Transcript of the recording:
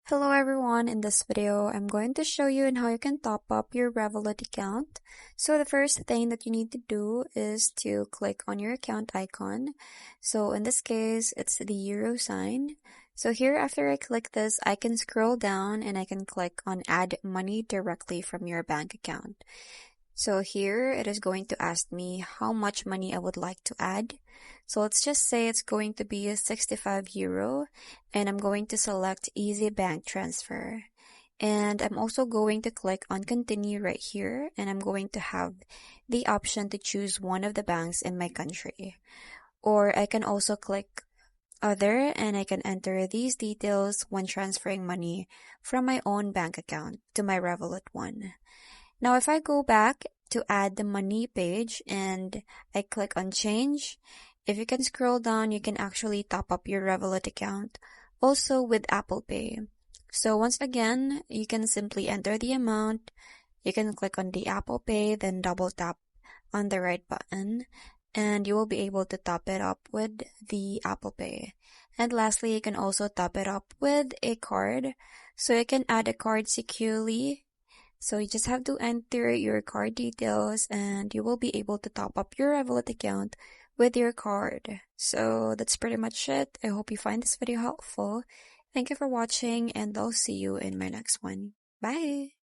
Hello everyone, in this video, I'm going to show you on how you can top up your Revolut account. So the first thing that you need to do is to click on your account icon. So in this case, it's the euro sign. So here after I click this, I can scroll down and I can click on add money directly from your bank account. So here it is going to ask me how much money I would like to add. So let's just say it's going to be 65 euro and I'm going to select easy bank transfer. And I'm also going to click on continue right here and I'm going to have the option to choose one of the banks in my country. Or I can also click other and I can enter these details when transferring money from my own bank account to my Revolut one. Now, if I go back to add the money page and I click on change, if you can scroll down, you can actually top up your Revolut account also with Apple Pay. So once again, you can simply enter the amount. You can click on the Apple Pay, then double tap on the right button, and you will be able to top it up with the Apple Pay. And lastly, you can also top it up with a card. So you can add a card securely. So you just have to enter your card details and you will be able to top up your Revolut account with your card. So that's pretty much it. I hope you find this video helpful. Thank you for watching and I'll see you in my next one. Bye!